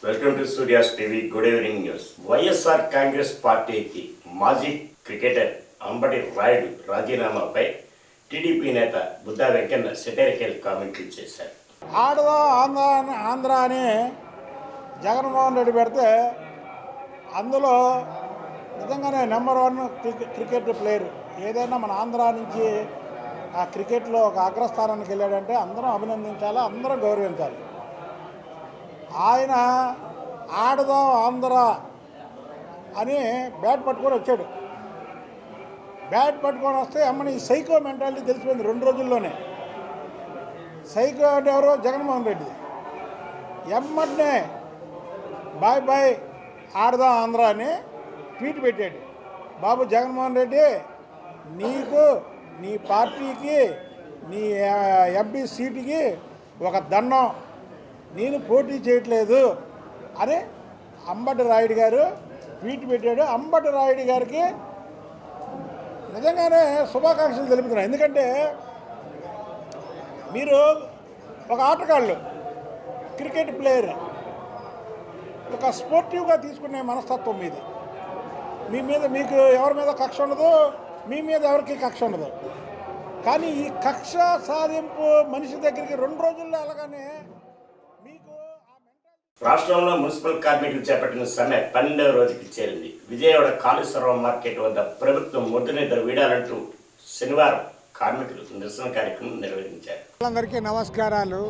Welcome to Surya's TV. Good evening news. YSR Congress పార్టీకి మాజీ cricketer Ambati Rayudu రాజీనామాపై TDP నేత బుద్ధా వెంకన్న సెటరికల్ కామెంట్లు చేశారు. ఆడదా ఆంధ్ర అని జగన్మోహన్ రెడ్డి పెడితే అందులో నిజంగానే నెంబర్ 1 క్రికెట్ ప్లేయర్. ఏదైనా మన ఆంధ్ర నుంచి ఆ క్రికెట్లో ఒక అగ్రస్థానానికి వెళ్ళాడంటే అందరం అభినందించాలి, అందరం గౌరవించాలి. ఆయన ఆడదాం ఆంధ్ర అని బ్యాట్ పట్టుకొని వచ్చాడు. బ్యాట్ పట్టుకొని వస్తే అమ్మని సైకో మెంటాలిటీ తెలిసిపోయింది 2 రోజుల్లోనే. సైకో అంటే ఎవరో జగన్మోహన్ రెడ్డి. ఎమ్మటినే బాయ్ బాయ్ ఆడదాం ఆంధ్ర అని ట్వీట్ పెట్టాడు. బాబు జగన్మోహన్ రెడ్డి, నీకు నీ పార్టీకి నీ ఎంపీ సీటుకి ఒక దండం, నేను పోటీ చేయట్లేదు అని అంబటి రాయుడు గారు ట్వీట్ పెట్టాడు. అంబటి రాయుడు గారికి నిజంగానే శుభాకాంక్షలు తెలుపుతున్నాను. ఎందుకంటే మీరు ఒక ఆటగాళ్ళు, క్రికెట్ ప్లేయర్, ఒక స్పోర్టివ్గా తీసుకునే మనస్తత్వం మీది. మీకు ఎవరి మీద కక్ష ఉండదు, మీ మీద ఎవరికి కక్ష ఉండదు. కానీ ఈ కక్ష సాధింపు మనిషి దగ్గరికి 2 రోజుల్లో వెళ్ళగానే మీకు రాష్ట్రంలో మున్సిపల్ కార్మికులు చేపట్టిన సమ్మె 12వ రోజుకి చేరింది. విజయవాడ కాళేశ్వరం మార్కెట్ వద్ద ప్రభుత్వం ముద్దునిద్ర వీడాలంటూ శనివారం కార్మికులు నిరసన కార్యక్రమం నిర్వహించారు. అందరికీ నమస్కారాలు.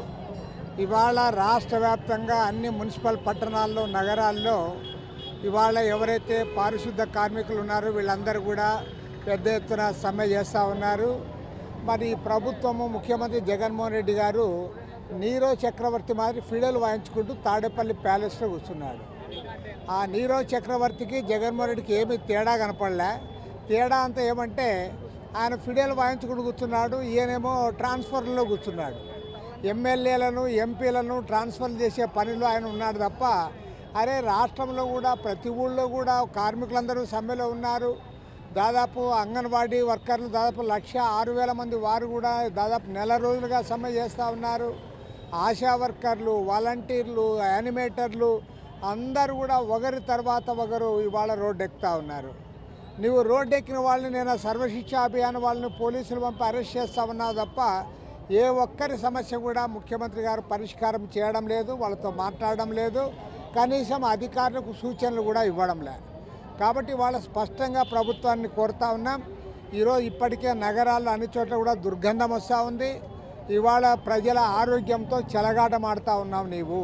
ఇవాళ రాష్ట్ర వ్యాప్తంగా అన్ని మున్సిపల్ పట్టణాల్లో, నగరాల్లో ఇవాళ ఎవరైతే పారిశుద్ధ కార్మికులు ఉన్నారో వీళ్ళందరూ కూడా పెద్ద ఎత్తున సమ్మె చేస్తూ ఉన్నారు. మరి ప్రభుత్వము, ముఖ్యమంత్రి జగన్మోహన్ రెడ్డి గారు నీరో చక్రవర్తి మాదిరి ఫిడల్ వాయించుకుంటూ తాడేపల్లి ప్యాలెస్లో కూర్చున్నాడు. ఆ నీరో చక్రవర్తికి జగన్మోహన్ రెడ్డికి ఏమీ తేడా కనపడలే. తేడా అంతా ఏమంటే ఆయన ఫిడల్ వాయించుకుంటూ కూర్చున్నాడు, ఈయనేమో ట్రాన్స్ఫర్లో కూర్చున్నాడు. ఎమ్మెల్యేలను, ఎంపీలను ట్రాన్స్ఫర్ చేసే పనిలో ఆయన ఉన్నాడు తప్ప, అరే రాష్ట్రంలో కూడా ప్రతి ఊళ్ళో కూడా కార్మికులందరూ సమ్మెలో ఉన్నారు. దాదాపు అంగన్వాడీ వర్కర్లు దాదాపు 1,06,000 మంది వారు కూడా దాదాపు నెల రోజులుగా సమ్మె చేస్తూ ఉన్నారు. ఆశా వర్కర్లు, వాలంటీర్లు, యానిమేటర్లు అందరూ కూడా ఒకరి తర్వాత ఒకరు ఇవాళ రోడ్డు ఎక్కుతూ ఉన్నారు. నువ్వు రోడ్డు ఎక్కిన వాళ్ళని, నేను సర్వశిక్ష అభియాన్ వాళ్ళని పోలీసులు పంపి అరెస్ట్ చేస్తూ ఉన్నావు తప్ప ఏ ఒక్కరి సమస్య కూడా ముఖ్యమంత్రి గారు పరిష్కారం చేయడం లేదు, వాళ్ళతో మాట్లాడడం లేదు, కనీసం అధికారులకు సూచనలు కూడా ఇవ్వడం లేదు. కాబట్టి వాళ్ళ స్పష్టంగా ప్రభుత్వాన్ని కోరుతా ఉన్నాం. ఈరోజు ఇప్పటికే నగరాల్లో అన్ని చోట్ల కూడా దుర్గంధం వస్తూ ఉంది. ఇవాళ ప్రజల ఆరోగ్యంతో చెలగాటమాడుతూ ఉన్నావు నీవు.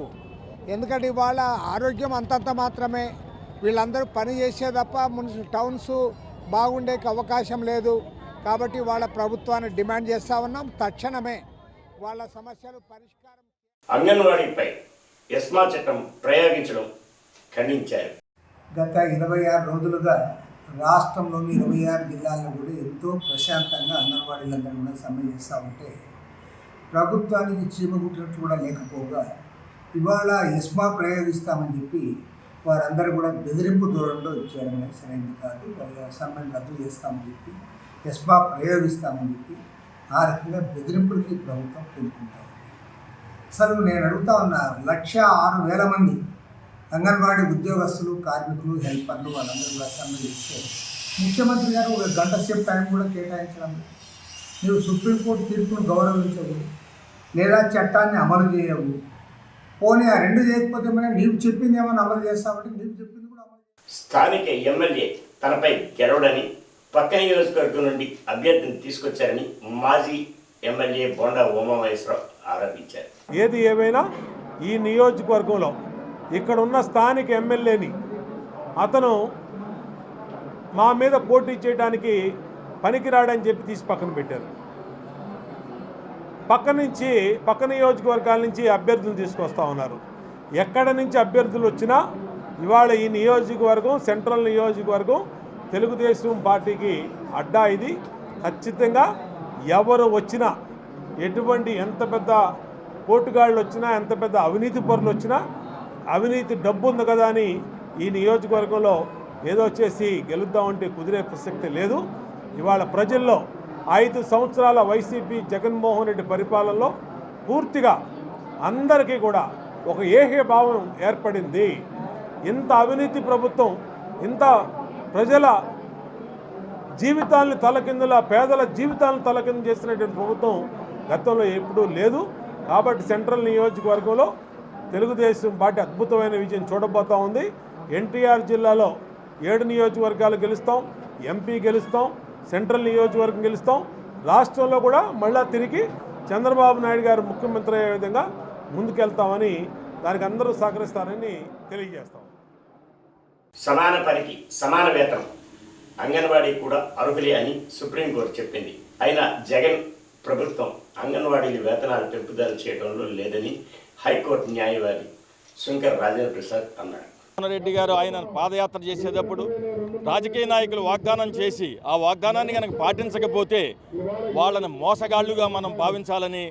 ఎందుకంటే ఇవాళ ఆరోగ్యం అంతంత మాత్రమే, వీళ్ళందరూ పని చేసే తప్ప టౌన్స్ బాగుండేకి అవకాశం లేదు. కాబట్టి వాళ్ళ ప్రభుత్వాన్ని డిమాండ్ చేస్తూ ఉన్నాం, తక్షణమే వాళ్ళ సమస్యలు పరిష్కారం. అంగన్వాడీపై ఎస్మా చట్టం ప్రయోగించడం ఖండించారు. గత 26 రోజులుగా రాష్ట్రంలోని 26 జిల్లాల్లో కూడా ఎంతో ప్రశాంతంగా అంగన్వాడీలందరూ కూడా సమ్మె చేస్తూ ఉంటే ప్రభుత్వానికి చీమగుట్టినట్టు కూడా లేకపోగా ఇవాళ ఎస్మా ప్రయోగిస్తామని చెప్పి వారందరూ కూడా బెదిరింపు దూరంలో ఇచ్చేయడం అనేది సరైనది కాదు. వాళ్ళ సమ్మెను రద్దు చేస్తామని చెప్పి, ఎస్మా ప్రయోగిస్తామని చెప్పి ఆ రకంగా బెదిరింపులకి ప్రభుత్వం పేర్కొంటారు. అసలు నేను అడుగుతా ఉన్నా, 1,06,000 మంది అంగన్వాడీ ఉద్యోగస్తులు, కార్మికులు, హెల్పర్లు వాళ్ళందరూ కూడా సమ్మె చేస్తే ముఖ్యమంత్రి గారు 1 గంట సేపు టైం కూడా కేటాయించడం. నువ్వు సుప్రీంకోర్టు తీర్పును గౌరవించవు, లేదా చట్టాన్ని అమలు చేయవు. పోనీ ఆ 2 చేయకపోతే మనం నీవు చెప్పింది ఏమైనా అమలు చేస్తామంటే నీవు చెప్పింది కూడా అమలు. స్థానిక ఎమ్మెల్యే తనపై గెలవడని, పక్క నియోజకవర్గం నుండి అభ్యర్థిని తీసుకొచ్చారని మాజీ ఎమ్మెల్యే బొండా ఉమామహేశ్వరరావు ఆరోపించారు. ఏది ఏమైనా ఈ నియోజకవర్గంలో ఇక్కడ ఉన్న స్థానిక ఎమ్మెల్యేని అతను మా మీద పోటీ చేయడానికి పనికిరాడని చెప్పి తీసి పక్కన పెట్టారు. పక్క నియోజకవర్గాల నుంచి అభ్యర్థులు తీసుకొస్తా ఉన్నారు. ఎక్కడ నుంచి అభ్యర్థులు వచ్చినా ఇవాళ ఈ నియోజకవర్గం, సెంట్రల్ నియోజకవర్గం తెలుగుదేశం పార్టీకి అడ్డా. ఇది ఖచ్చితంగా ఎవరు వచ్చినా, ఎంత పెద్ద పోటుగాళ్ళు వచ్చినా, ఎంత పెద్ద అవినీతి పరులు వచ్చినా, అవినీతి డబ్బు ఉంది కదా అని ఈ నియోజకవర్గంలో ఏదో చేసి గెలుద్దామంటే కుదిరే ప్రసక్తి లేదు. ఇవాళ ప్రజల్లో 5 సంవత్సరాల వైసీపీ జగన్మోహన్ రెడ్డి పరిపాలనలో పూర్తిగా అందరికీ కూడా ఒక ఏహ్యభావం ఏర్పడింది. ఇంత అవినీతి ప్రభుత్వం, ఇంత ప్రజల జీవితాలను పేదల జీవితాలను తలకిందులు చేసినటువంటి ప్రభుత్వం గతంలో ఎప్పుడూ లేదు. కాబట్టి సెంట్రల్ నియోజకవర్గంలో తెలుగుదేశం పార్టీ అద్భుతమైన విజయం చూడబోతూ ఉంది. ఎన్టీఆర్ జిల్లాలో 7 నియోజకవర్గాలు గెలుస్తాం, ఎంపీ గెలుస్తాం, సెంట్రల్ నియోజకవర్గం గెలుస్తాం. రాష్ట్రంలో కూడా మళ్ళా తిరిగి చంద్రబాబు నాయుడు గారు ముఖ్యమంత్రి అయ్యే విధంగా ముందుకెళ్తామని, దానికి అందరూ సహకరిస్తారని తెలియజేస్తాం. సమాన పనికి సమాన వేతనం, అంగన్వాడీ కూడా అర్హులే అని సుప్రీంకోర్టు చెప్పింది. అయినా జగన్ ప్రభుత్వం అంగన్వాడీల వేతనాలు పెంపుదల చేయడంలో లేదని హైకోర్టు న్యాయవాది శంకర్ రాజేంద్ర ప్రసాద్ అన్నాడు. రెడ్డి గారు ఆయన పాదయాత్ర చేసేటప్పుడు రాజకీయ నాయకులు వాగ్దానం చేసి ఆ వాగ్దానాన్ని కనుక పాటించకపోతే వాళ్ళని మోసగాళ్లుగా మనం భావించాలని,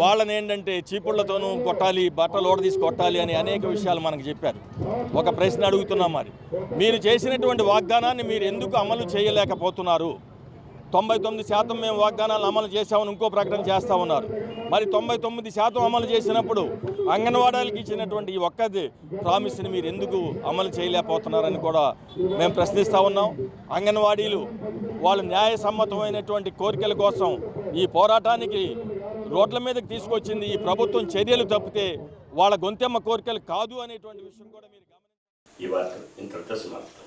వాళ్ళని ఏంటంటే చీపుళ్లతోనూ కొట్టాలి, బట్టలు ఓడదీసి కొట్టాలి అని అనేక విషయాలు మనకు చెప్పారు. ఒక ప్రశ్న అడుగుతున్నాం, మరి మీరు చేసినటువంటి వాగ్దానాన్ని మీరు ఎందుకు అమలు చేయలేకపోతున్నారు? 99% మేము వాగ్దానాలు అమలు చేశామని ఇంకో ప్రకటన చేస్తూ ఉన్నారు. మరి 99% అమలు చేసినప్పుడు అంగన్వాడీలకు ఇచ్చినటువంటి ఈ ఒక్కది ప్రామిస్ని మీరు ఎందుకు అమలు చేయలేకపోతున్నారని కూడా మేము ప్రశ్నిస్తూ ఉన్నాం. అంగన్వాడీలు వాళ్ళ న్యాయసమ్మతమైనటువంటి కోరికల కోసం ఈ పోరాటానికి రోడ్ల మీదకి తీసుకొచ్చింది ఈ ప్రభుత్వం చర్యలు తప్పితే వాళ్ళ గొంతెమ్మ కోరికలు కాదు అనేటువంటి విషయం కూడా మీరు గమనించాలి. ఈ వార్త ఇంతటితో సమాప్తం.